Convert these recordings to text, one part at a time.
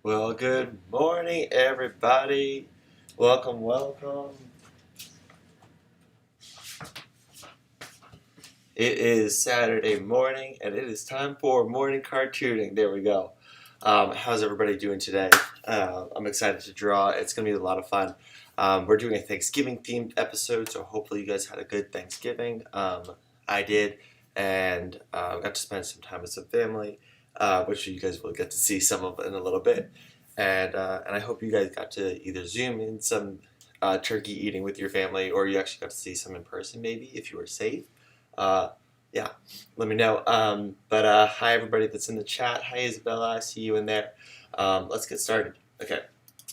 Well, good morning, everybody. Welcome. It is Saturday morning, and it is time for morning cartooning. There we go. How's everybody doing today? I'm excited to draw. It's going to be a lot of fun. We're doing a Thanksgiving-themed episode, so hopefully you guys had a good Thanksgiving. I did, and got to spend some time with some family, which you guys will get to see some of in a little bit. And I hope you guys got to either Zoom in some turkey eating with your family, or you actually got to see some in person, maybe if you were safe. Uh, yeah, let me know. But hi everybody that's in the chat. Hi Isabella, I see you in there. Let's get started. Okay,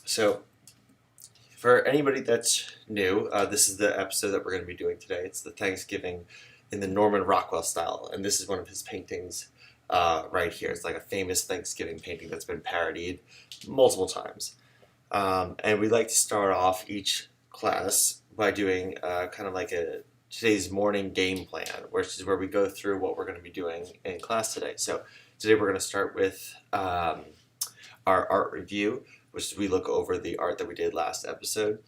so for anybody that's new, this is the episode that we're going to be doing today. It's the Thanksgiving in the Norman Rockwell style, and this is one of his paintings right here. It's like a famous Thanksgiving painting that's been parodied multiple times. And we like to start off each class by doing kind of like today's morning game plan, which is where we go through what we're going to be doing in class today. So today we're going to start with our art review, which is we look over the art that we did last episode.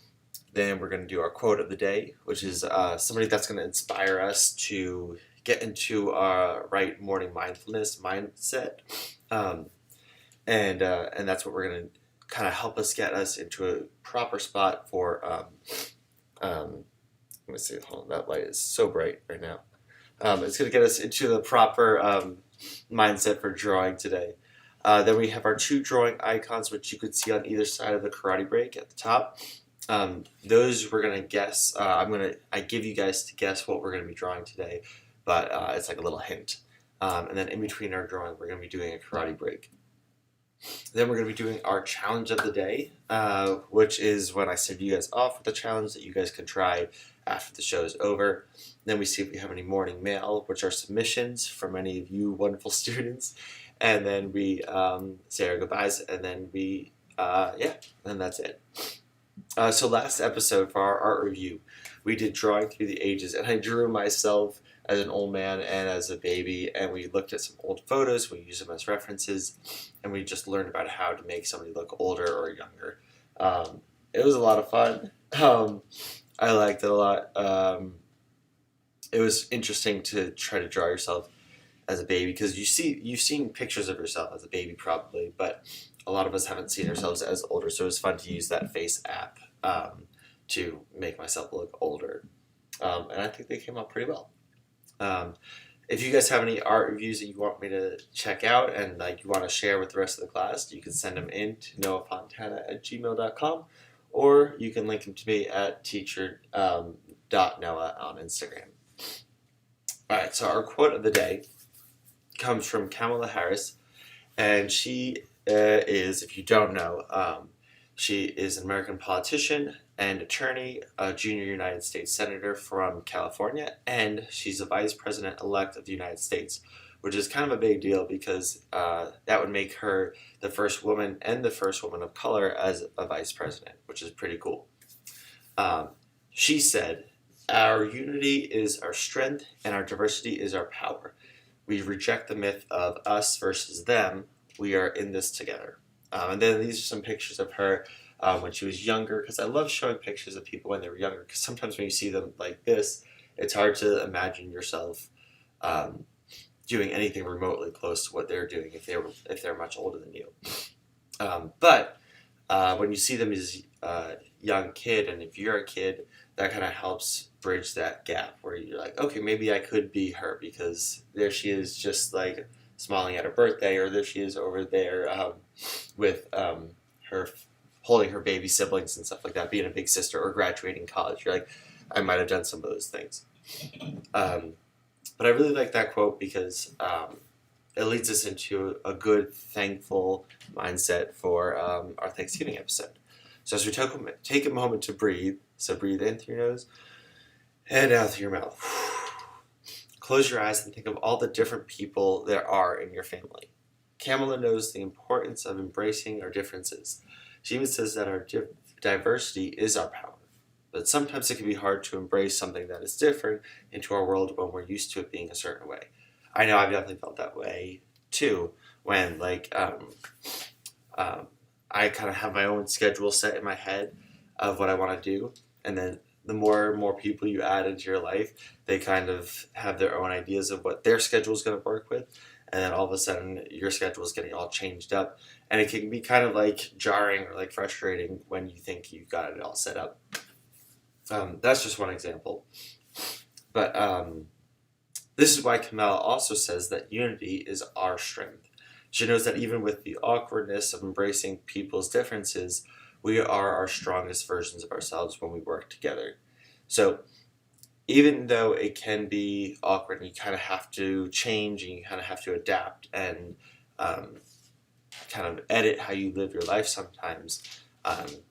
Then we're going to do our quote of the day, which is somebody that's going to inspire us to get into our right morning mindfulness mindset. And that's what we're going to kind of help us get us into a proper spot for let me see, hold on, that light is so bright right now. It's going to get us into the proper mindset for drawing today. Then we have our two drawing icons, which you could see on either side of the karate break at the top. Those we're going to guess. I give you guys to guess what we're going to be drawing today, but it's like a little hint. And then in between our drawing, we're going to be doing a karate break. Then we're going to be doing our challenge of the day, which is when I send you guys off with a challenge that you guys can try after the show is over. Then we see if we have any morning mail, which are submissions from any of you wonderful students. And then we say our goodbyes, and then and that's it. So last episode for our art review, we did drawing through the ages, and I drew myself as an old man and as a baby, and we looked at some old photos, we used them as references, and we just learned about how to make somebody look older or younger. It was a lot of fun. I liked it a lot. It was interesting to try to draw yourself as a baby, because you've seen pictures of yourself as a baby probably, but a lot of us haven't seen ourselves as older, so it was fun to use that face app to make myself look older. And I think they came out pretty well. If you guys have any art reviews that you want me to check out and like you want to share with the rest of the class, you can send them in to noahfontana@gmail.com, or you can link them to me at teacher.noah on Instagram. Alright, so our quote of the day comes from Kamala Harris, and she is, if you don't know, she is an American politician and attorney, a junior United States Senator from California, and she's the Vice President-elect of the United States, which is kind of a big deal because that would make her the first woman and the first woman of color as a vice president, which is pretty cool. She said, "Our unity is our strength, and our diversity is our power. We reject the myth of us versus them. We are in this together." And then these are some pictures of her when she was younger, because I love showing pictures of people when they were younger, because sometimes when you see them like this, it's hard to imagine yourself doing anything remotely close to what they're doing if they're much older than you. But when you see them as a young kid, and if you're a kid, that kind of helps bridge that gap where you're like, okay, maybe I could be her, because there she is just like smiling at her birthday, or there she is over there with her holding her baby siblings and stuff like that, being a big sister, or graduating college. You're like, I might have done some of those things. But I really like that quote because it leads us into a good, thankful mindset for our Thanksgiving episode. So as we take a moment to breathe, so breathe in through your nose and out through your mouth. Close your eyes and think of all the different people there are in your family. Kamala knows the importance of embracing our differences. She even says that our diversity is our power. But sometimes it can be hard to embrace something that is different into our world when we're used to it being a certain way. I know I've definitely felt that way too when I kind of have my own schedule set in my head of what I want to do, and then the more and more people you add into your life, they kind of have their own ideas of what their schedule is going to work with, and then all of a sudden your schedule is getting all changed up, and it can be kind of like jarring or like frustrating when you think you've got it all set up. That's just one example, but this is why Kamala also says that unity is our strength. She knows that even with the awkwardness of embracing people's differences, we are our strongest versions of ourselves when we work together. So even though it can be awkward and you kind of have to change and you kind of have to adapt and kind of edit how you live your life sometimes,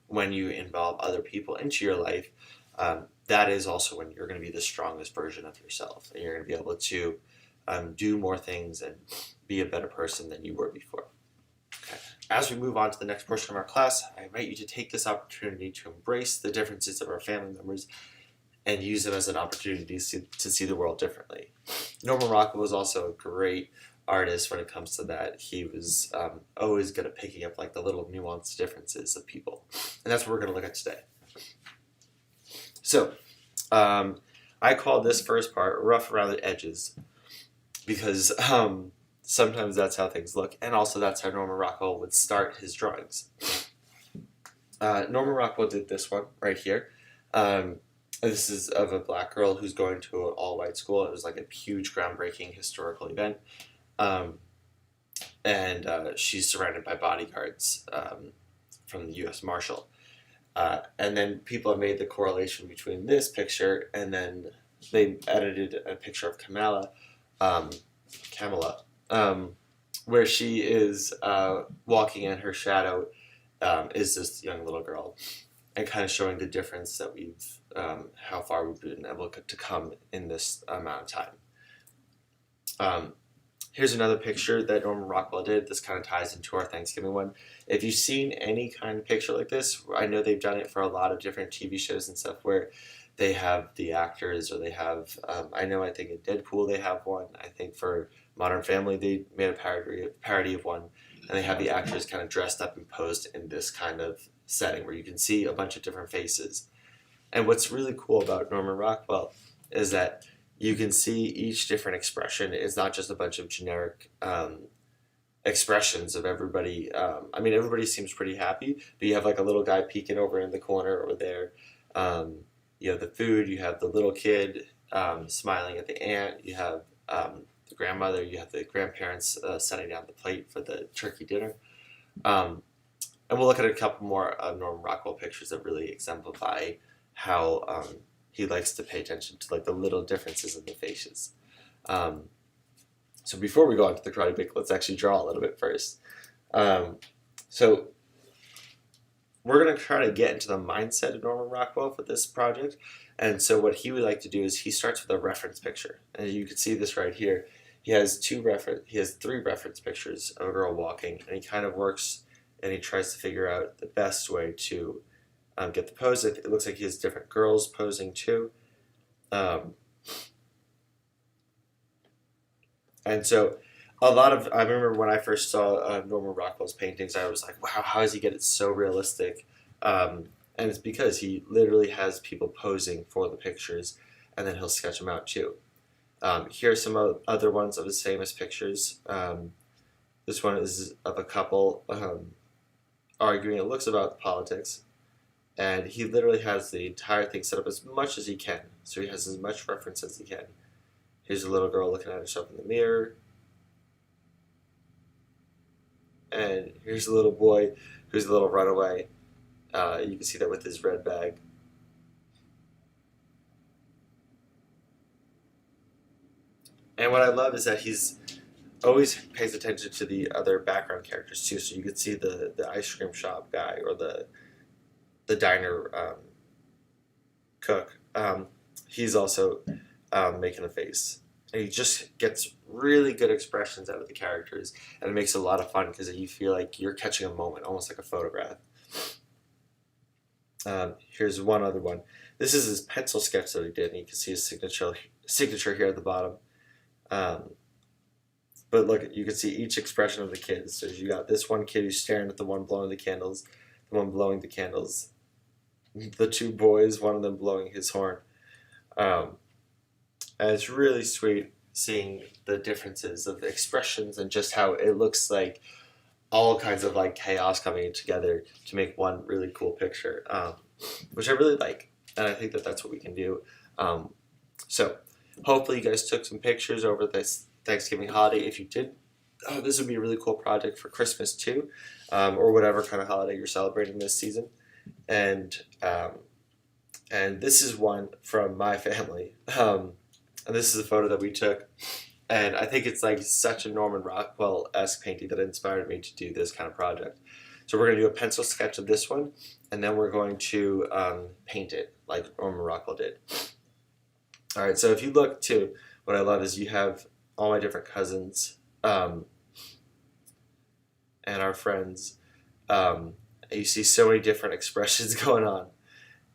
when you involve other people into your life, that is also when you're going to be the strongest version of yourself, and you're going to be able to do more things and be a better person than you were before. Okay. As we move on to the next portion of our class, I invite you to take this opportunity to embrace the differences of our family members and use them as an opportunity to see the world differently. Norman Rockwell was also a great artist when it comes to that. He was always good at picking up like the little nuanced differences of people, and that's what we're going to look at today. So, I call this first part rough around the edges because sometimes that's how things look, and also that's how Norman Rockwell would start his drawings. Norman Rockwell did this one right here. This is of a black girl who's going to an all-white school. It was like a huge, groundbreaking historical event, and she's surrounded by bodyguards from the U.S. Marshal. And then people have made the correlation between this picture and then they edited a picture of Kamala, where she is walking and her shadow is this young little girl, and kind of showing the difference that how far we've been able to come in this amount of time. Here's another picture that Norman Rockwell did. This kind of ties into our Thanksgiving one. If you've seen any kind of picture like this, I know they've done it for a lot of different TV shows and stuff where they have the actors, or they have, I think in Deadpool they have one. I think for Modern Family they made a parody of one, and they have the actors kind of dressed up and posed in this kind of setting where you can see a bunch of different faces. And what's really cool about Norman Rockwell is that you can see each different expression is not just a bunch of generic expressions of everybody. Everybody seems pretty happy, but you have like a little guy peeking over in the corner over there. You have the food, you have the little kid smiling at the aunt, you have the grandmother, you have the grandparents setting down the plate for the turkey dinner. And we'll look at a couple more Norman Rockwell pictures that really exemplify how he likes to pay attention to like the little differences in the faces. So before we go on to the karate pick, let's actually draw a little bit first. So we're going to try to get into the mindset of Norman Rockwell for this project. And so what he would like to do is he starts with a reference picture. And you can see this right here. He has three reference pictures of a girl walking, and he kind of works and he tries to figure out the best way to get the pose. It looks like he has different girls posing too. And so I remember when I first saw Norman Rockwell's paintings, I was like, wow, how does he get it so realistic? And it's because he literally has people posing for the pictures, and then he'll sketch them out too. Here are some other ones of his famous pictures. This one is of a couple arguing. It looks about politics. And he literally has the entire thing set up as much as he can. So he has as much reference as he can. Here's a little girl looking at herself in the mirror. And here's a little boy who's a little runaway. You can see that with his red bag. And what I love is that he's always pays attention to the other background characters too. So you can see the ice cream shop guy, or the diner cook. He's also making a face, and he just gets really good expressions out of the characters, and it makes it a lot of fun because you feel like you're catching a moment, almost like a photograph. Here's one other one. This is his pencil sketch that he did, and you can see his signature here at the bottom. but look, you can see each expression of the kids. So you got this one kid who's staring at the one blowing the candles, the one blowing the candles, the two boys, one of them blowing his horn. And it's really sweet seeing the differences of the expressions and just how it looks like all kinds of like chaos coming together to make one really cool picture, which I really like, and I think that that's what we can do. So hopefully you guys took some pictures over this Thanksgiving holiday. If you did, this would be a really cool project for Christmas too, or whatever kind of holiday you're celebrating this season. And this is one from my family. And this is a photo that we took. And I think it's like such a Norman Rockwell-esque painting that inspired me to do this kind of project. So we're going to do a pencil sketch of this one, and then we're going to paint it like Norman Rockwell did. All right, so if you look too, what I love is you have all my different cousins and our friends. You see so many different expressions going on.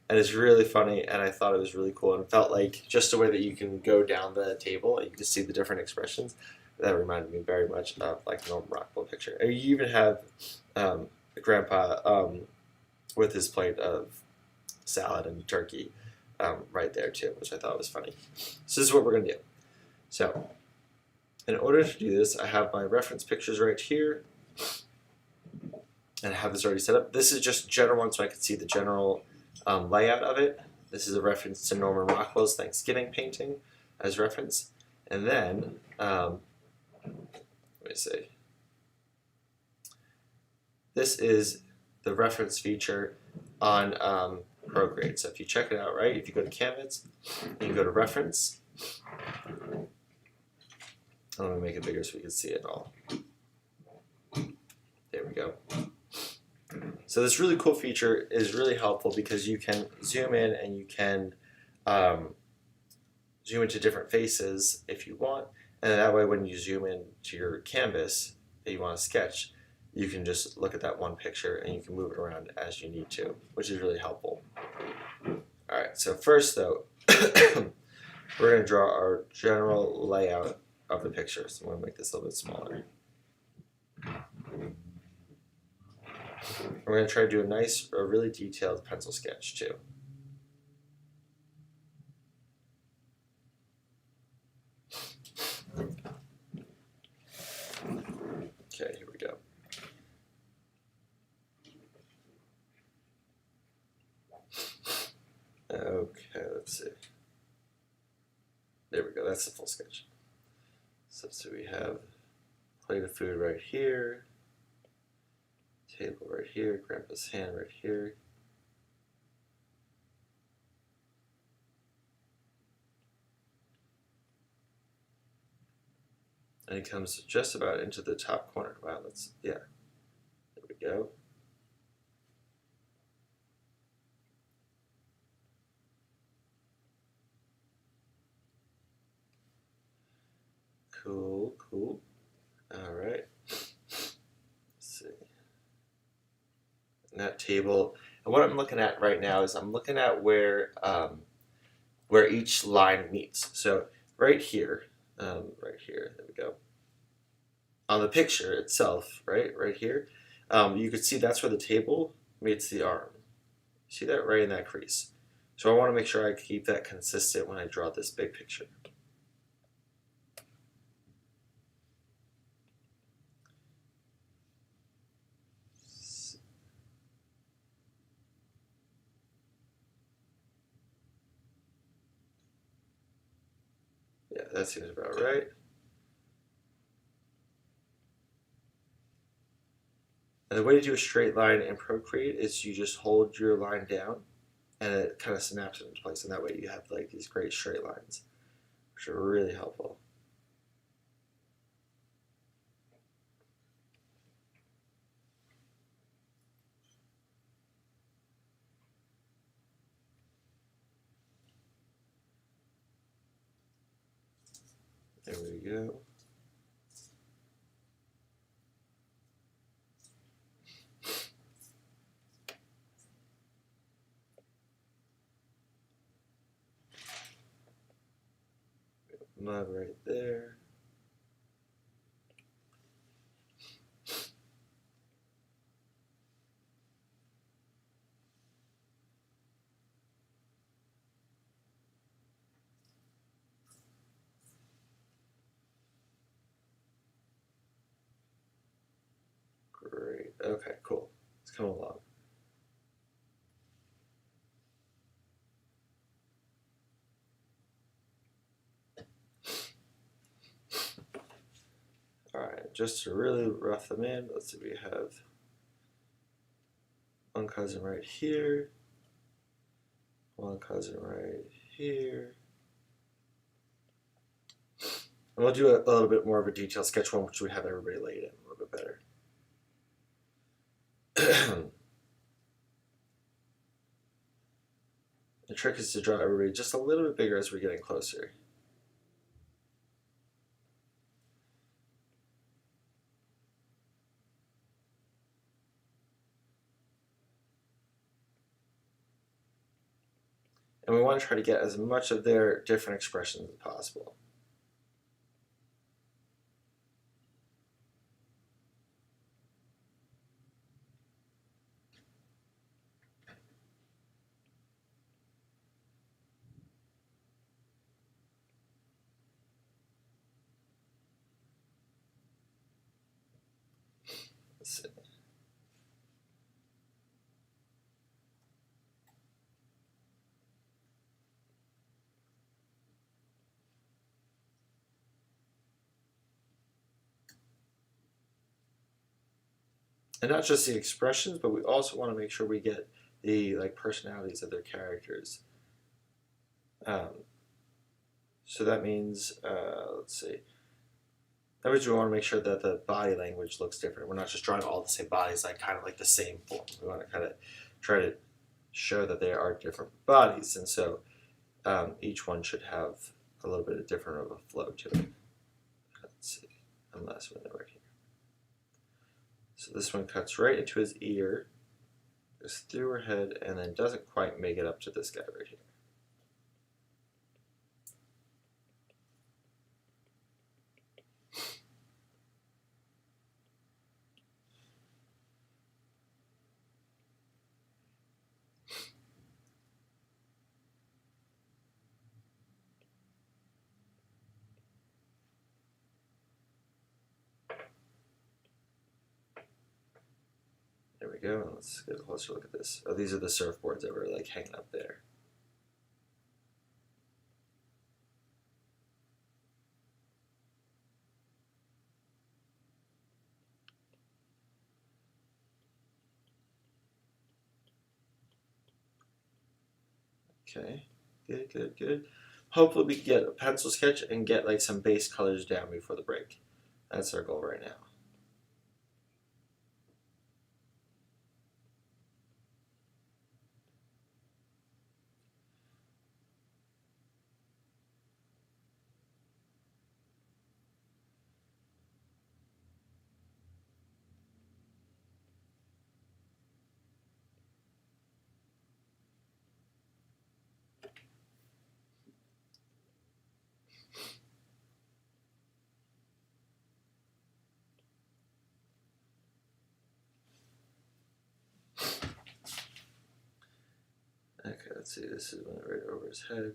And it's really funny, and I thought it was really cool, and it felt like just a way that you can go down the table and you can see the different expressions. That reminded me very much of like a Norman Rockwell picture. And you even have Grandpa with his plate of salad and turkey right there too, which I thought was funny. So this is what we're going to do. So in order to do this, I have my reference pictures right here, and I have this already set up. This is just general one so I can see the general layout of it. This is a reference to Norman Rockwell's Thanksgiving painting as reference. And then, let me see. This is the reference feature on Procreate. So if you check it out, right, if you go to Canvas, and you go to Reference, I'm going to make it bigger so we can see it all. There we go. So this really cool feature is really helpful because you can zoom in and you can zoom into different faces if you want, and that way when you zoom in to your canvas that you want to sketch, you can just look at that one picture and you can move it around as you need to, which is really helpful. Alright, so first though, we're going to draw our general layout of the picture. So I'm going to make this a little bit smaller. We're going to try to do a really detailed pencil sketch too. Okay, here we go. Okay, let's see. There we go, that's the full sketch. So we have plate of food right here. Table right here, Grandpa's hand right here. And it comes just about into the top corner. Wow, yeah. There we go. Cool, cool. All right. Let's see. That table, and what I'm looking at right now is I'm looking at where each line meets. So right here, there we go. On the picture itself, right here, you could see that's where the table meets the arm. See that right in that crease. So I want to make sure I keep that consistent when I draw this big picture. Yeah, that seems about right. And the way to do a straight line in Procreate is you just hold your line down and it kind of snaps it into place, and that way you have like these great straight lines, which are really helpful. There we go. Mud right there. Okay, cool. It's coming along. Alright, just to really rough them in, let's see, we have one cousin right here, one cousin right here. And we'll do a little bit more of a detailed sketch one, which we have everybody laid in a little bit better. The trick is to draw everybody just a little bit bigger as we're getting closer. And we want to try to get as much of their different expressions as possible. Let's see. And not just the expressions, but we also want to make sure we get the personalities of their characters. So that means, let's see. That means we want to make sure that the body language looks different. We're not just drawing all the same bodies, kind of the same form. We want to kind of try to show that they are different bodies, and so each one should have a little bit of different of a flow to it. Let's see. And last one right here. So this one cuts right into his ear, goes through her head, and then doesn't quite make it up to this guy right here. There we go. Let's get a closer look at this. Oh, these are the surfboards that were hanging up there. Okay, good, good, good. Hopefully we can get a pencil sketch and get some base colors down before the break. That's our goal right now. Okay, let's see, this is right over his head.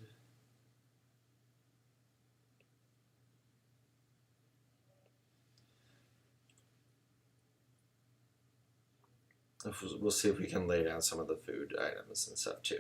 We'll see if we can lay down some of the food items and stuff too.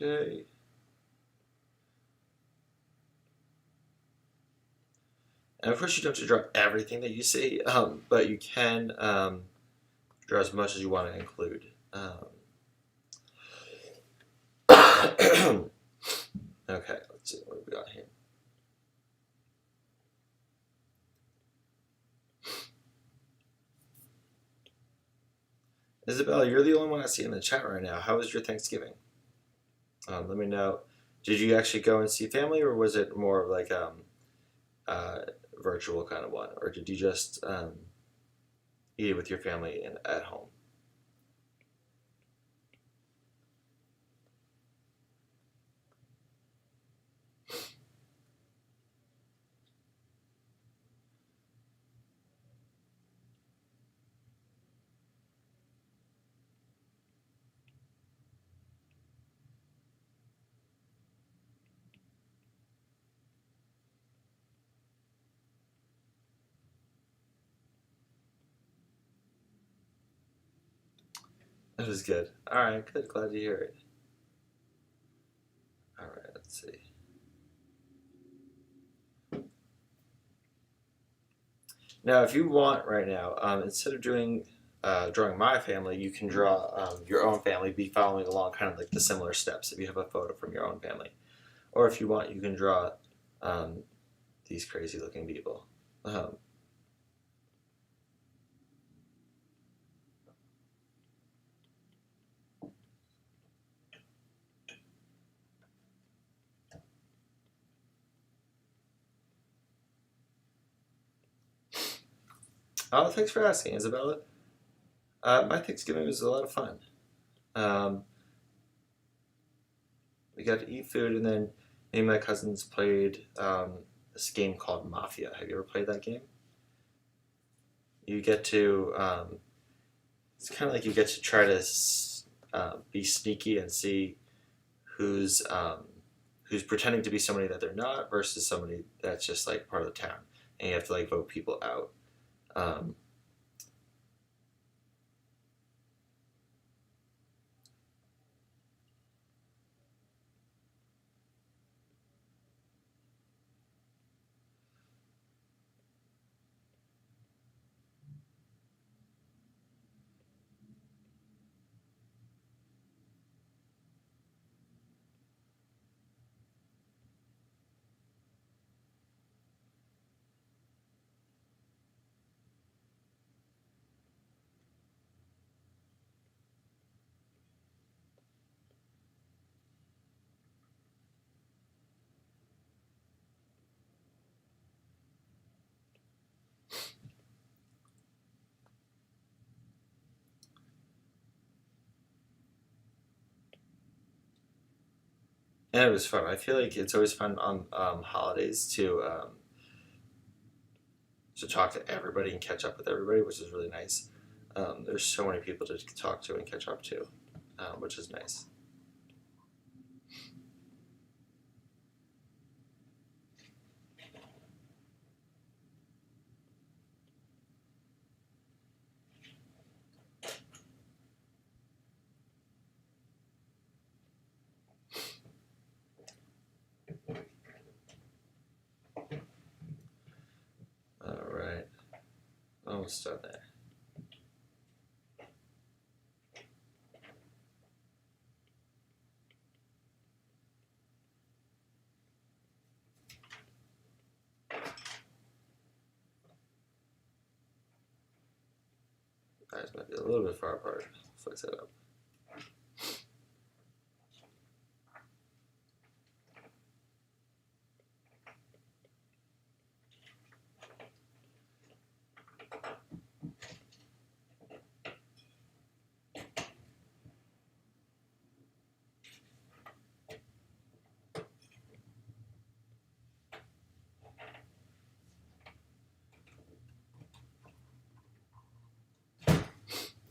Okay. And of course you don't have to draw everything that you see, but you can draw as much as you want to include. Okay, let's see what we got here. Isabella, you're the only one I see in the chat right now. How was your Thanksgiving? Let me know. Did you actually go and see family, or was it more of virtual kind of one, or did you just eat it with your family at home? It was good. All right, good. Glad to hear it. All right, let's see. Now, if you want right now, instead of drawing my family, you can draw your own family, be following along kind of like the similar steps if you have a photo from your own family. Or if you want, you can draw um, these crazy looking people. Um, oh, thanks for asking, Isabella. My Thanksgiving was a lot of fun. Um, we got to eat food, and then me and my cousins played this game called Mafia. Have you ever played that game? You get to it's kind of like you get to try to be sneaky and see who's um, who's pretending to be somebody that they're not versus somebody that's just like part of the town, and you have to like vote people out. Um, and it was fun. I feel like it's always fun on holidays to talk to everybody and catch up with everybody, which is really nice. There's so many people to talk to and catch up to, which is nice. All right, almost done there. Eyes might be a little bit far apart. Fix that up.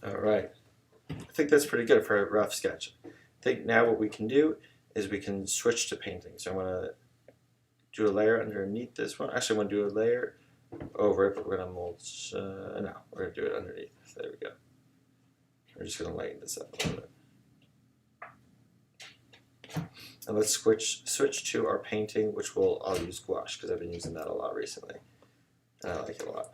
All right. I think that's pretty good for a rough sketch. I think now what we can do is we can switch to painting. So I'm going to do a layer underneath this one. Actually, I'm going to do a layer over it, but we're going to mulch. No, we're going to do it underneath. There we go. We're just going to lighten this up a little bit. And let's switch to our painting, which I'll use gouache because I've been using that a lot recently. And I like it a lot.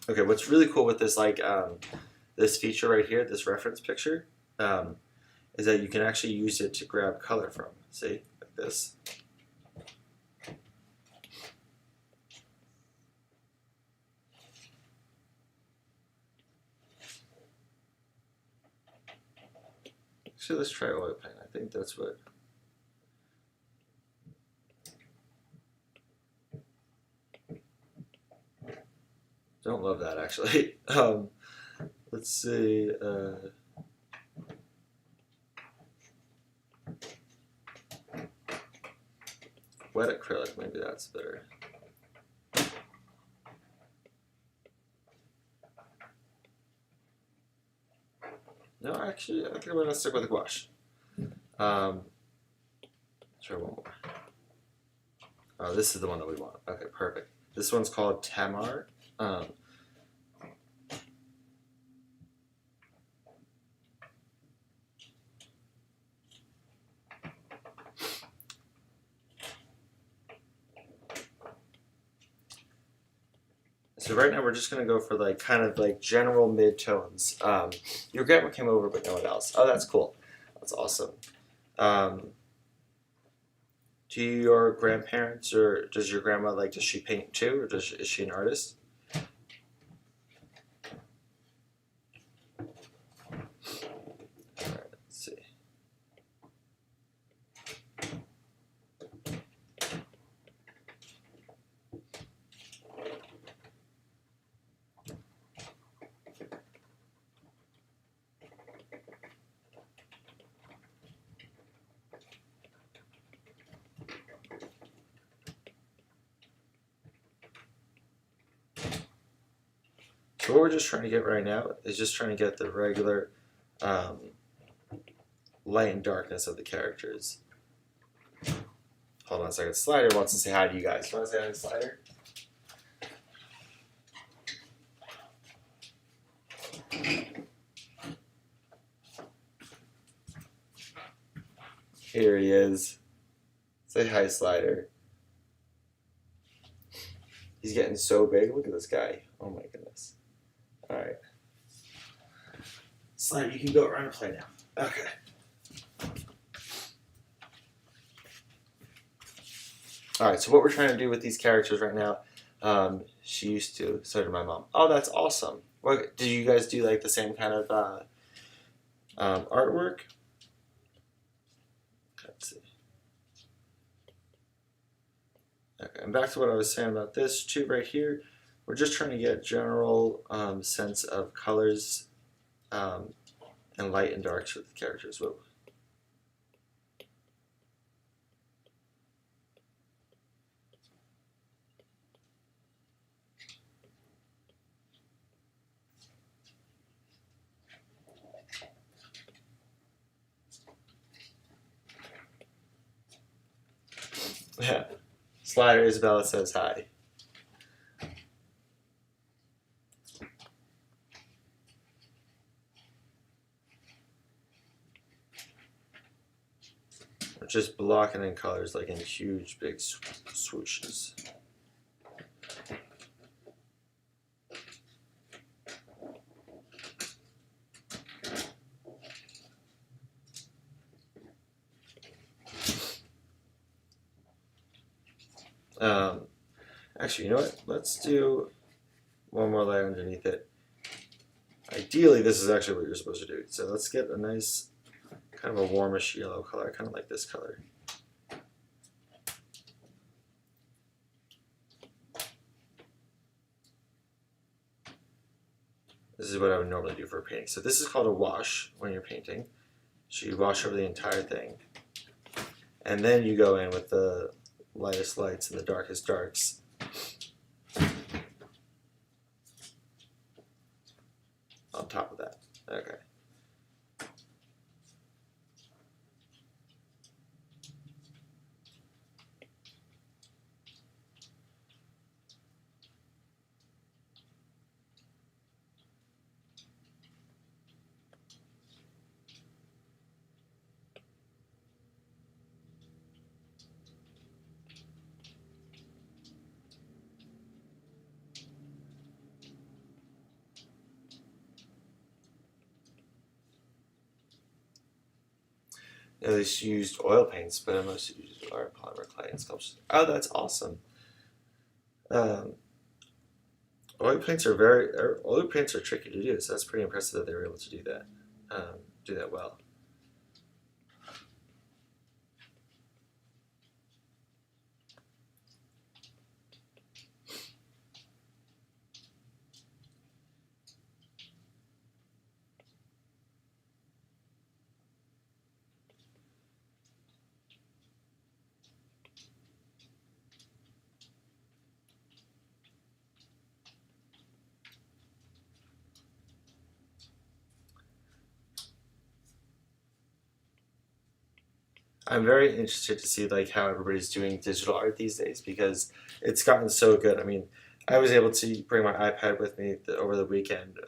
Okay, what's really cool with this this feature right here, this reference picture, is that you can actually use it to grab color from. See, like this. Actually, let's try oil paint. I think that's what. Don't love that actually. Let's see. Wet acrylic, maybe that's better. No, actually, I think I'm gonna stick with the gouache. Try one more. Oh, this is the one that we want. Okay, perfect. This one's called Tamar. So right now we're just gonna go for like kind of like general mid-tones. Your grandma came over, but no one else. Oh, that's cool. That's awesome. Do your grandparents or does your grandma like? Does she paint too, or is she an artist? All right, let's see. So what we're just trying to get right now is just trying to get the regular light and darkness of the characters. Hold on a second. Slider wants to say hi to you guys. You want to say hi to Slider? Here he is. Say hi, Slider. He's getting so big. Look at this guy. Oh my goodness. All right. Slider, you can go around and play now. Okay. All right, so what we're trying to do with these characters right now, she used to, so did my mom. Oh, that's awesome. What, did you guys do like the same kind of artwork? Let's see. Okay, and back to what I was saying about this too right here. We're just trying to get general sense of colors and light and darks with the characters. Whoa. Yeah. Slider Isabella says hi. We're just blocking in colors like in huge big swooshes. Actually, you know what? Let's do one more layer underneath it. Ideally, this is actually what you're supposed to do. So let's get a nice, kind of a warmish yellow color, kind of like this color. This is what I would normally do for a painting. So this is called a wash when you're painting. So you wash over the entire thing. And then you go in with the lightest lights and the darkest darks. On top of that. Okay. At least used oil paints, but I mostly used polymer clay and sculpture. Oh, that's awesome. Oil paints are tricky to do, so that's pretty impressive that they were able to do that well. I'm very interested to see like how everybody's doing digital art these days because it's gotten so good. I mean, I was able to bring my iPad with me over the weekend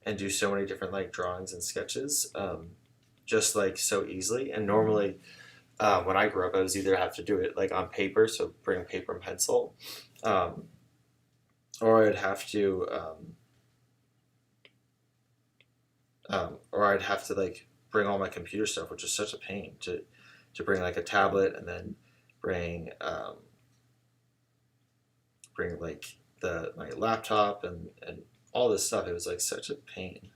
and do so many different like drawings and sketches just like so easily. And normally, when I grew up, I was either have to do it like on paper, so bring paper and pencil, um, or I'd have to, or I'd have to like bring all my computer stuff, which is such a pain to bring like a tablet and then bring bring like my laptop and all this stuff. It was like such a pain,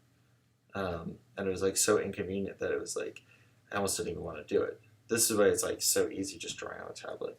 and it was like so inconvenient that it was like I almost didn't even want to do it. This is why it's like so easy just drawing on a tablet.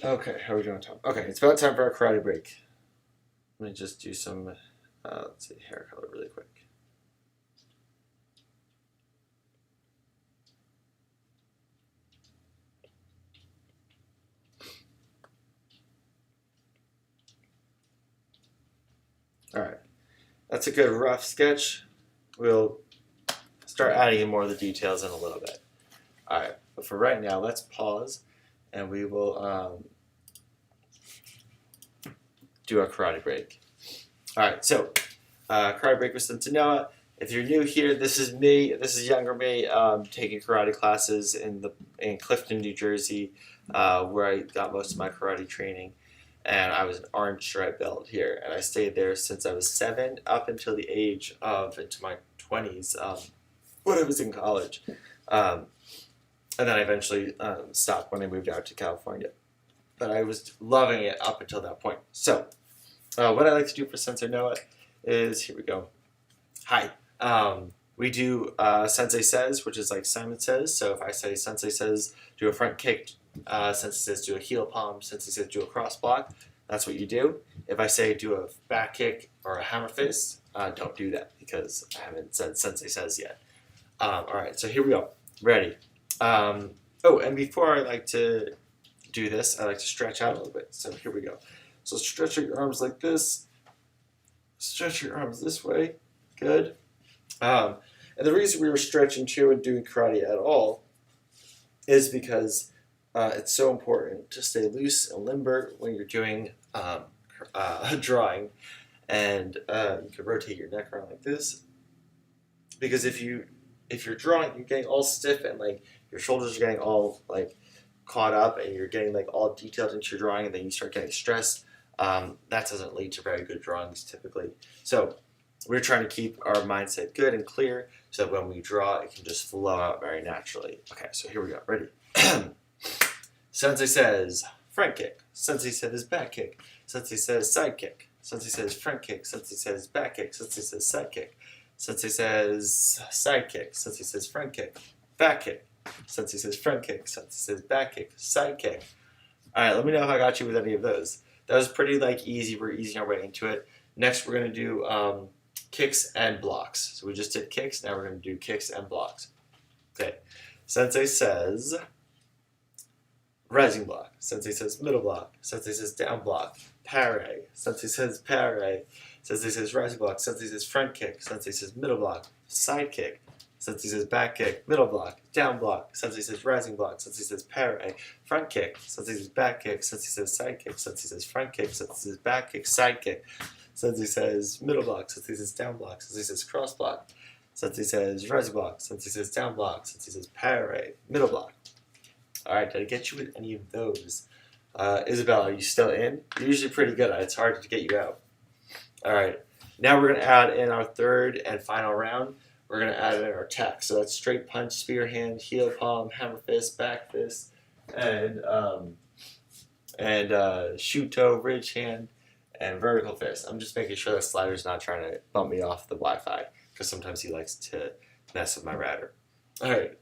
Okay, how are we doing, Tom? Okay, it's about time for our karate break. Let me just do some, let's see, hair color really quick. All right, that's a good rough sketch. We'll start adding in more of the details in a little bit. All right, but for right now, let's pause and we will do a karate break. All right, so karate break with Sensei Noah. If you're new here, this is me. This is younger me taking karate classes in Clifton, New Jersey, where I got most of my karate training. And I was an orange stripe belt here, and I stayed there since I was 7 up until the age of into my 20s when I was in college. And then I eventually stopped when I moved out to California. But I was loving it up until that point. So, what I like to do for Sensei Noah is, here we go. Hi. We do Sensei Says, which is like Simon Says. So if I say Sensei Says, do a front kick, Sensei Says, do a heel palm, Sensei Says, do a cross block, that's what you do. If I say do a back kick or a hammer fist, don't do that because I haven't said Sensei Says yet. All right, so here we go. Ready. Oh, and before I like to do this, I like to stretch out a little bit. So here we go. So stretch your arms like this. Stretch your arms this way. Good. And the reason we were stretching too and doing karate at all is because it's so important to stay loose and limber when you're doing drawing. And you can rotate your neck around like this. Because if you're drawing, you're getting all stiff and like your shoulders are getting all like caught up and you're getting like all detailed into your drawing and then you start getting stressed. That doesn't lead to very good drawings typically. So we're trying to keep our mindset good and clear so that when we draw, it can just flow out very naturally. Okay, so here we go. Ready? Sensei says front kick. Sensei says back kick. Sensei says side kick. Sensei says front kick. Sensei says back kick. Sensei says side kick. Sensei says side kick. Sensei says front kick. Back kick. Sensei says front kick. Sensei says back kick. Side kick. All right, let me know if I got you with any of those. That was pretty like easy. We're easing our way into it. Next, we're going to do kicks and blocks. So we just did kicks. Now we're going to do kicks and blocks. Okay. Sensei says rising block. Sensei says middle block. Sensei says down block. Parry. Sensei says parry. Sensei says rising block. Sensei says front kick. Sensei says middle block. Side kick. Sensei says back kick. Middle block. Down block. Sensei says rising block. Sensei says parry. Front kick. Sensei says back kick. Sensei says side kick. Sensei says front kick. Sensei says back kick. Side kick. Sensei says middle block. Sensei says down block. Sensei says cross block. Sensei says rising block. Sensei says down block. Sensei says parry. Middle block. All right, did I get you with any of those? Isabel, are you still in? You're usually pretty good at it. It's hard to get you out. All right, now we're going to add in our third and final round. We're going to add in our attack. So that's straight punch, spear hand, heel palm, hammer fist, back fist, and shoot toe, ridge hand, and vertical fist. I'm just making sure that Slider's not trying to bump me off the Wi-Fi because sometimes he likes to mess with my router. Alright.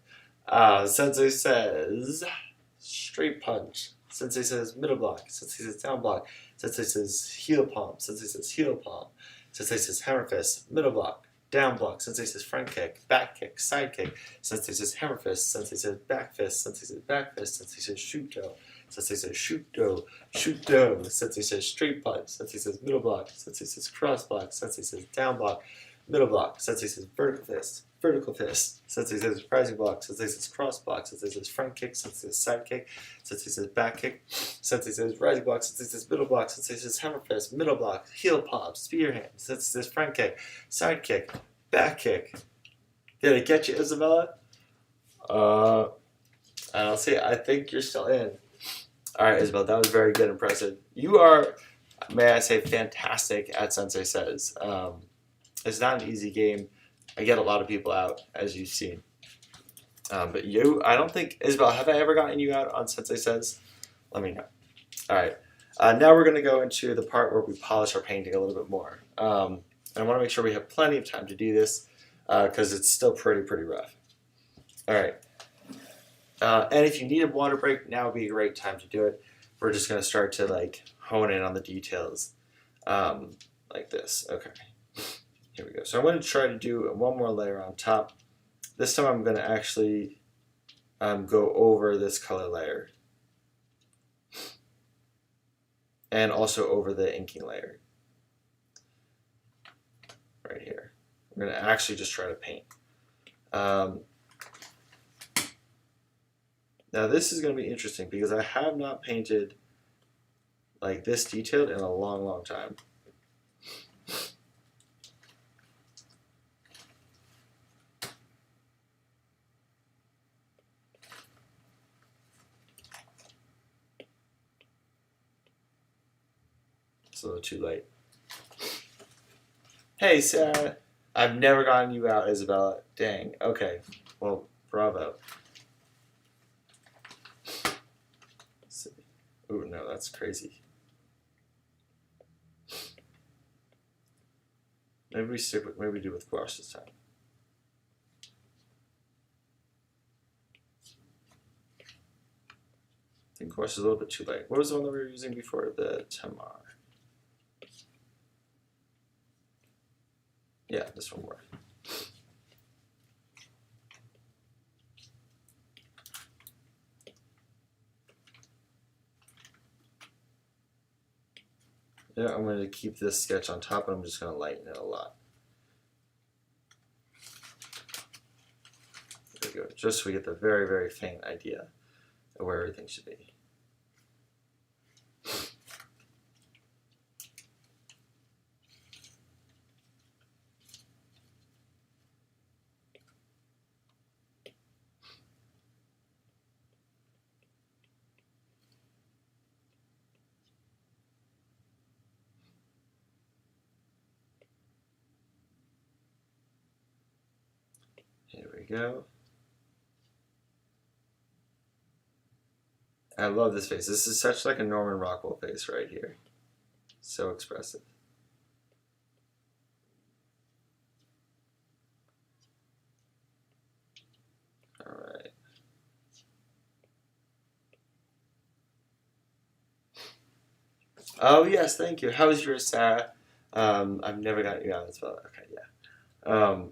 Sensei says straight punch. Sensei says middle block. Sensei says down block. Sensei says heel palm. Sensei says heel palm. Sensei says hammer fist. Middle block. Down block. Sensei says front kick. Back kick. Side kick. Sensei says hammer fist. Sensei says back fist. Sensei says back fist. Sensei says shoot do. Sensei says shoot do. Shoot do. Sensei says straight punch. Sensei says middle block. Sensei says cross block. Sensei says down block. Middle block. Sensei says vertical fist. Vertical fist. Sensei says rising block. Sensei says cross block. Sensei says front kick. Sensei says side kick. Sensei says back kick. Sensei says rising block. Sensei says middle block. Sensei says hammer fist. Middle block. Heel palm. Spear hand. Sensei says front kick. Side kick. Back kick. Did I get you, Isabella? I'll say I think you're still in. All right, Isabella, that was very good, impressive. You are, may I say, fantastic at Sensei Says. It's not an easy game. I get a lot of people out, as you've seen. But you, I don't think, Isabella, have I ever gotten you out on Sensei Says? Let me know. All right. Now we're going to go into the part where we polish our painting a little bit more. And I want to make sure we have plenty of time to do this because it's still pretty rough. All right. And if you need a water break, now would be a great time to do it. We're just going to start to like hone in on the details like this. Okay. Here we go. So I'm going to try to do one more layer on top. This time I'm going to actually go over this color layer. And also over the inking layer. Right here. I'm going to actually just try to paint. Now this is going to be interesting because I have not painted like this detailed in a long time. It's a little too late. Hey Sarah, I've never gotten you out, Isabella. Dang. Okay. Well, bravo. Ooh, no, that's crazy. Maybe we stick with, maybe we do with gouache this time. I think gouache is a little bit too light. What was the one that we were using before? The Tamar. Yeah, this one worked. Yeah, I'm going to keep this sketch on top and I'm just going to lighten it a lot. There we go, just so we get the very faint idea of where everything should be. Here we go. I love this face. This is such like a Norman Rockwell face right here. So expressive. All right. Oh yes, thank you. How was yours, Sarah? I've never gotten you out as well. Okay, yeah.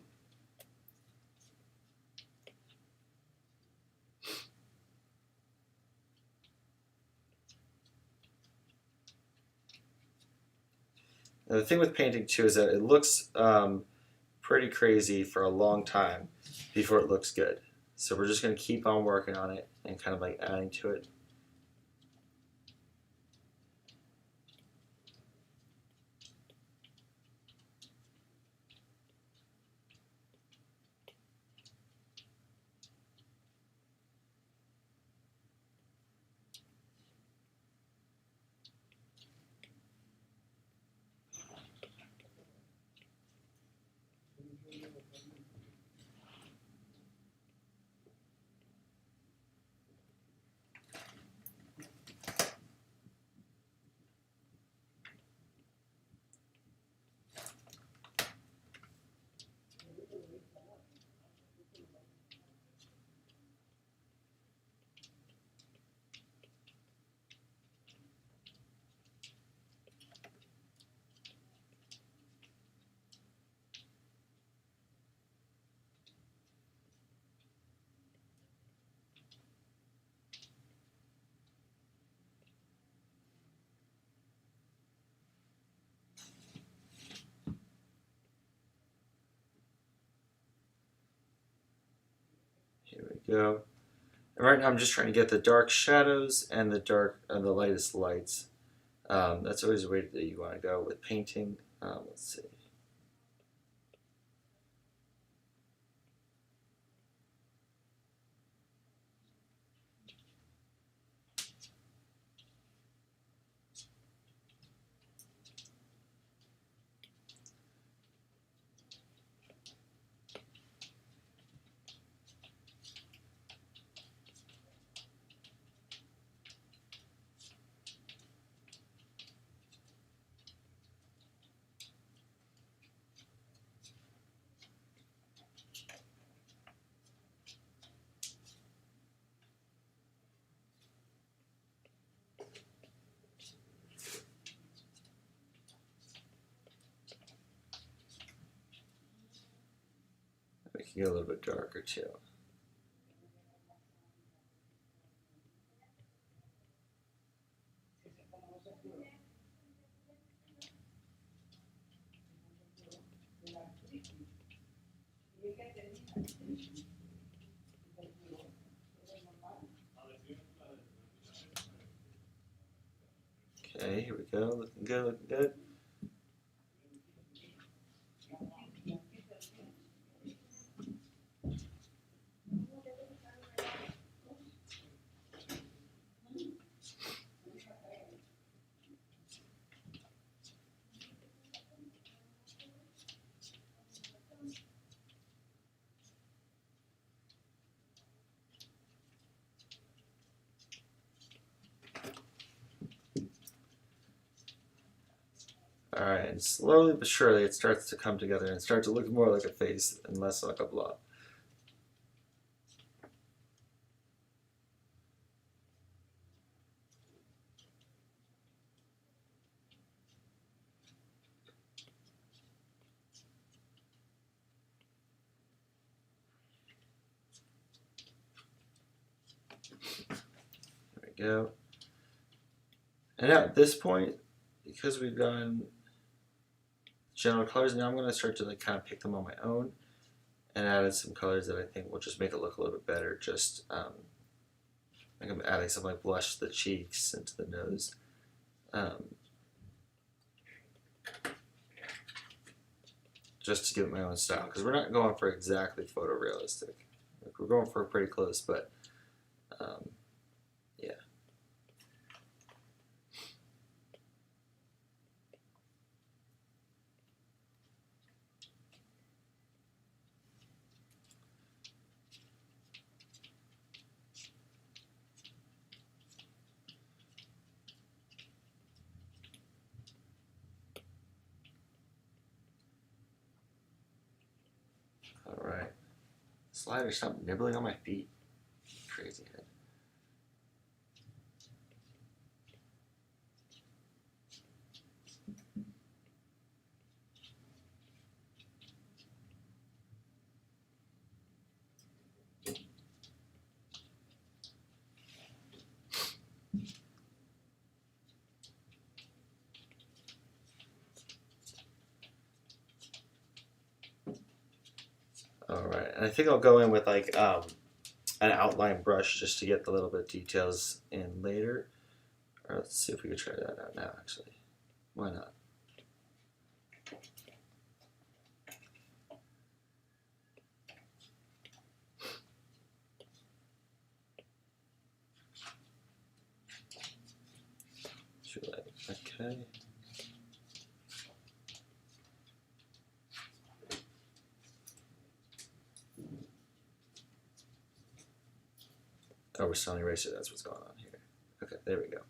Now the thing with painting too is that it looks pretty crazy for a long time before it looks good. So we're just going to keep on working on it and kind of like adding to it. we go. And right now I'm just trying to get the dark shadows and the lightest lights. That's always the way that you want to go with painting. Let's see. We can get a little bit darker too. Okay, here we go. Looking good, looking good. Alright, and slowly but surely it starts to come together and start to look more like a face and less like a blob. There we go. And at this point, because we've done general colors, now I'm going to start to kind of pick them on my own and added some colors that I think will just make it look a little bit better. Just like I'm adding some like blush to the cheeks and to the nose. Just to give it my own style, because we're not going for exactly photorealistic. Like, we're going for pretty close, but yeah. Alright. Slider, stop nibbling on my feet. Crazy head. Alright, and I think I'll go in with like an outline brush just to get the little bit of details in later. Or let's see if we can try that out now, actually. Why not? Okay. Oh, we're still on eraser, that's what's going on here. Okay, there we go.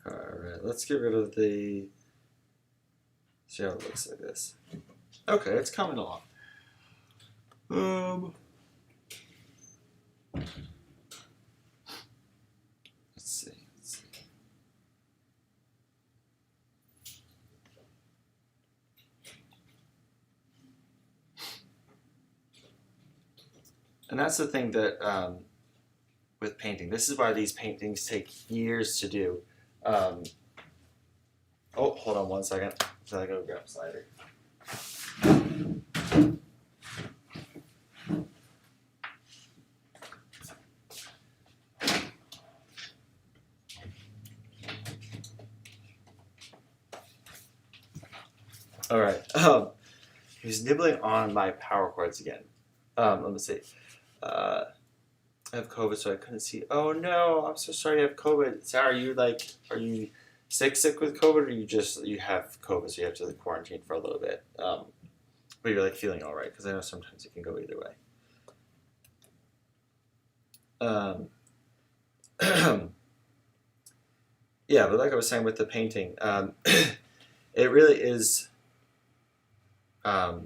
Alright, let's get rid of the See how it looks like this. Okay, it's coming along. Let's see. And that's the thing that with painting. This is why these paintings take years to do. Oh, hold on 1 second. So I go grab a slider. All right. He was nibbling on my power cords again. Let me see. I have COVID, so I couldn't see. Oh no, I'm so sorry you have COVID. Sarah, are you sick with COVID, or you have COVID, so you have to quarantine for a little bit? But you're like feeling all right, because I know sometimes it can go either way. Yeah, but like I was saying with the painting, it really is a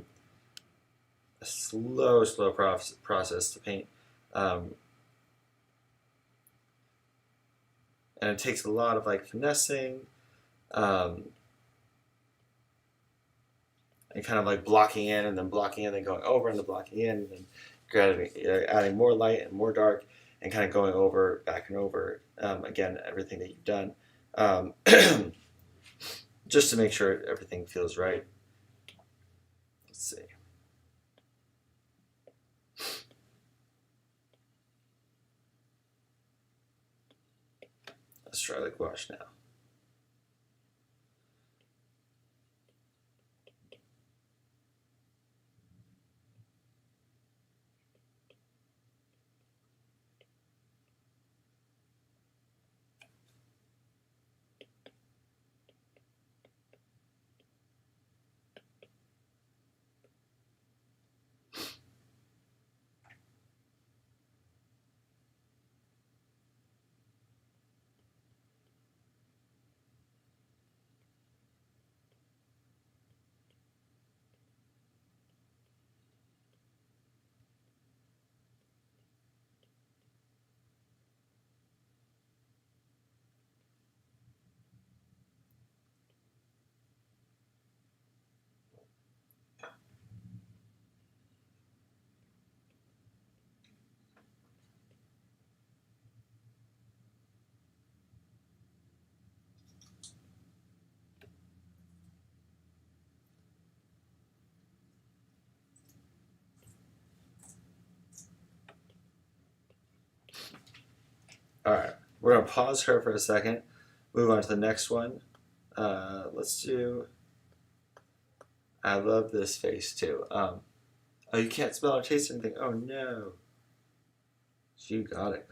slow process to paint. And it takes a lot of like finessing and kind of like blocking in and then blocking in and then going over and then blocking in and then adding more light and more dark and kind of going over, back and over, again, everything that you've done, just to make sure everything feels right. Let's see. Let's try the gouache now. All right, we're gonna pause her for a second, move on to the next one. Let's do, I love this face too. Oh, you can't smell or taste anything. Oh no. You got it.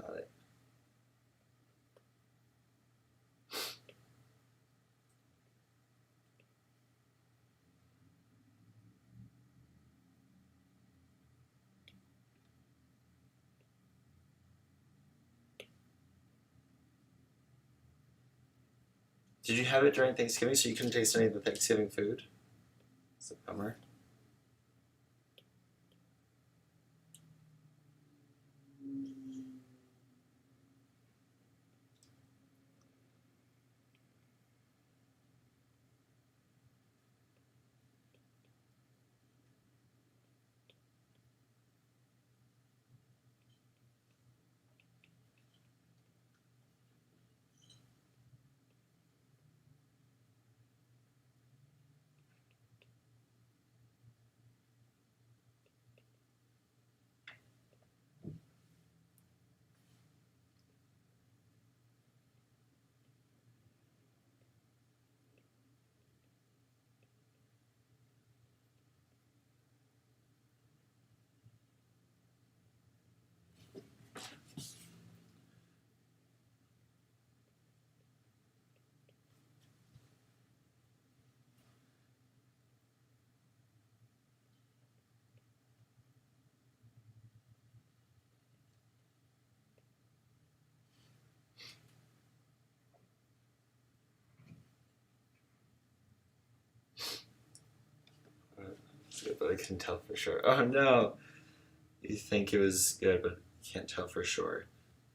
Did you have it during Thanksgiving so you couldn't taste any of the Thanksgiving food? It's a bummer. good, but I couldn't tell for sure. Oh no! You think it was good, but you can't tell for sure.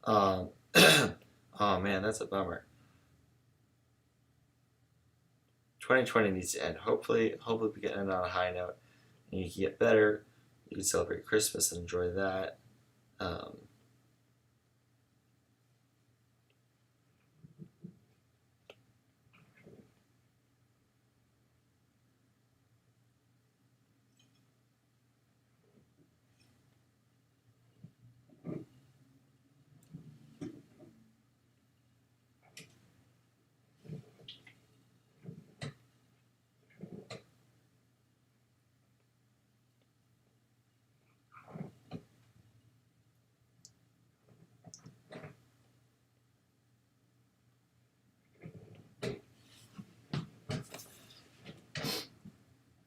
Um, oh man, that's a bummer. 2020 needs to end. Hopefully we can end on a high note, and you can get better. You can celebrate Christmas and enjoy that. Um,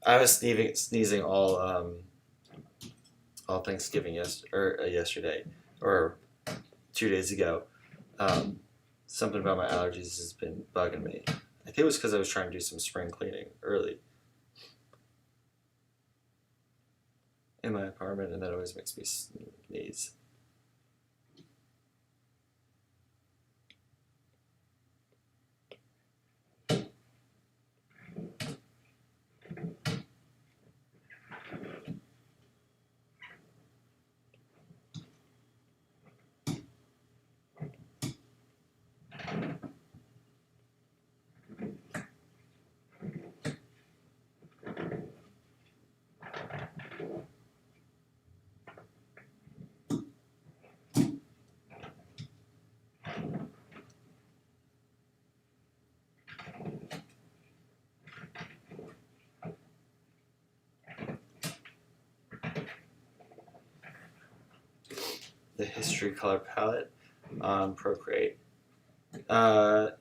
I was sneezing all Thanksgiving yesterday or 2 days ago. Um, Something about my allergies has been bugging me. I think it was because I was trying to do some spring cleaning early in my apartment, and that always makes me sneeze. The history color palette on Procreate. Are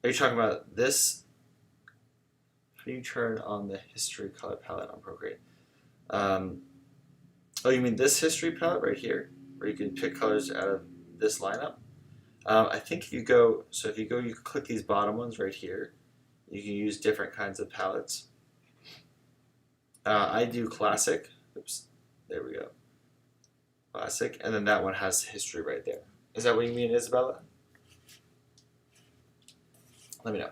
you talking about this? How do you turn on the history color palette on Procreate? Oh, you mean this history palette right here, where you can pick colors out of this lineup? I think if you go, you can click these bottom ones right here. You can use different kinds of palettes. I do classic. Oops, there we go. Classic, and then that one has history right there. Is that what you mean, Isabella? Let me know.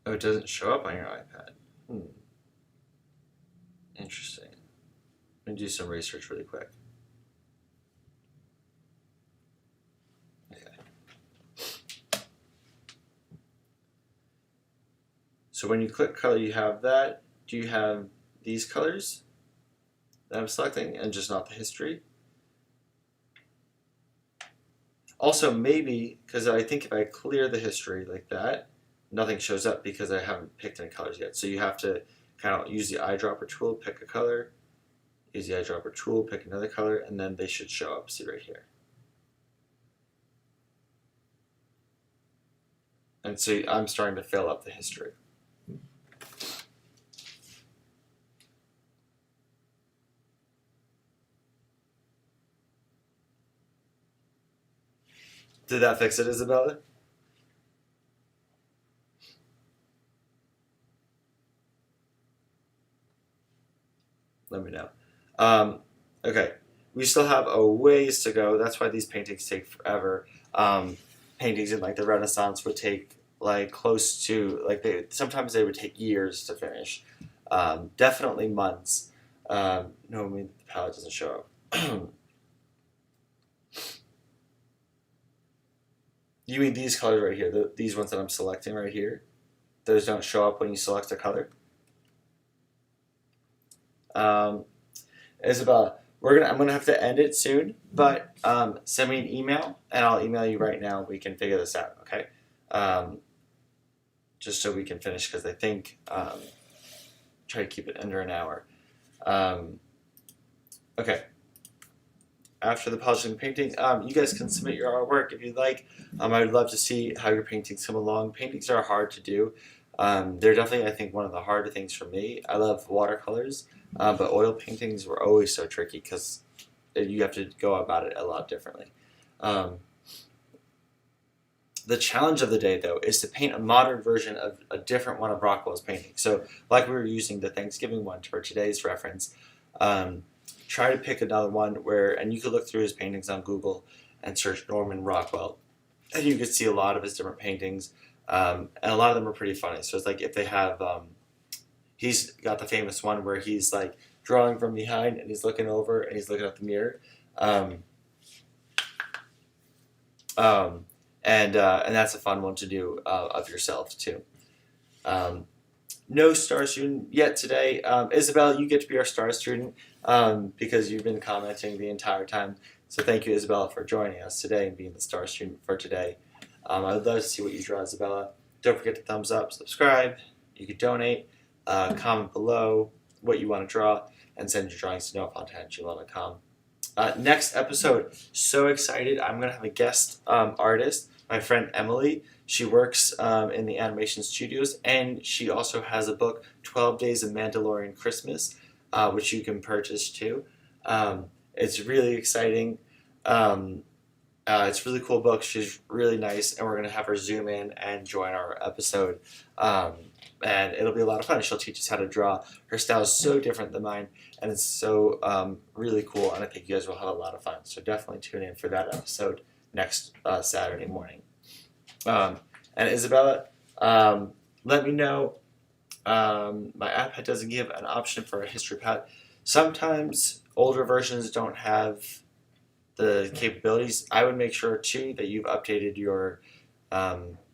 Oh, it doesn't show up on your iPad. Interesting. Let me do some research really quick. Okay. So when you click color, you have that. Do you have these colors that I'm selecting and just not the history? Also, maybe, because I think if I clear the history like that, nothing shows up because I haven't picked any colors yet. So you have to kind of use the eyedropper tool, pick a color, use the eyedropper tool, pick another color, and then they should show up. See right here. And so I'm starting to fill up the history. Did that fix it, Isabella? Let me know. Okay, we still have a ways to go. That's why these paintings take forever. Paintings in like the Renaissance would take like close to sometimes they would take years to finish. Definitely months. No, I mean the palette doesn't show up. You mean these colors right here? These ones that I'm selecting right here? Those don't show up when you select a color. Um, Isabella, I'm gonna have to end it soon, but send me an email and I'll email you right now. We can figure this out, okay? Just so we can finish because I think try to keep it under an hour. Okay. After the polishing and painting, you guys can submit your artwork if you'd like. I would love to see how your paintings come along. Paintings are hard to do. They're definitely, I think, one of the harder things for me. I love watercolors, but oil paintings were always so tricky because you have to go about it a lot differently. The challenge of the day, though, is to paint a modern version of a different one of Rockwell's paintings. So, like we were using the Thanksgiving one for today's reference, try to pick another one and you could look through his paintings on Google and search Norman Rockwell, and you could see a lot of his different paintings, and a lot of them are pretty funny. So it's like if they have, he's got the famous one where he's like drawing from behind and he's looking over and he's looking at the mirror, and that's a fun one to do of yourself too. No star student yet today. Isabel, you get to be our star student because you've been commenting the entire time. So thank you, Isabella, for joining us today and being the star student for today. I would love to see what you draw, Isabella. Don't forget to thumbs up, subscribe. You could donate, comment below what you want to draw, and send your drawings to noah@gmail.com. Next episode, so excited. I'm going to have a guest artist, my friend Emily. She works in the animation studios, and she also has a book, 12 Days of Mandalorian Christmas, which you can purchase too. It's really exciting. It's a really cool book. She's really nice, and we're going to have her zoom in and join our episode. And it'll be a lot of fun. She'll teach us how to draw. Her style is so different than mine, and it's so really cool, and I think you guys will have a lot of fun. So definitely tune in for that episode next Saturday morning. And Isabella, let me know. My iPad doesn't give an option for a history pad. Sometimes older versions don't have the capabilities. I would make sure too that you've updated your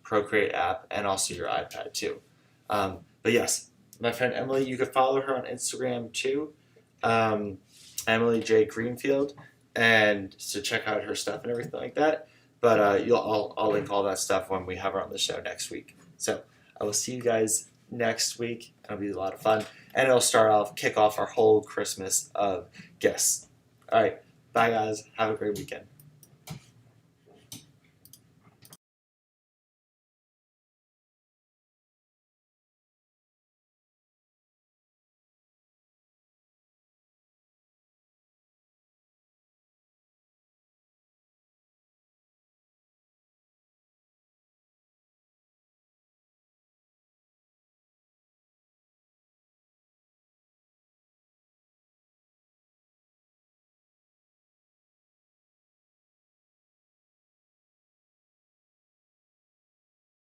Procreate app and also your iPad too. But yes, my friend Emily, you can follow her on Instagram too, Emily J. Greenfield, and so check out her stuff and everything like that. But I'll link all that stuff when we have her on the show next week. So I will see you guys next week. It'll be a lot of fun, and it'll kick off our whole Christmas of guests. All right, bye guys. Have a great weekend.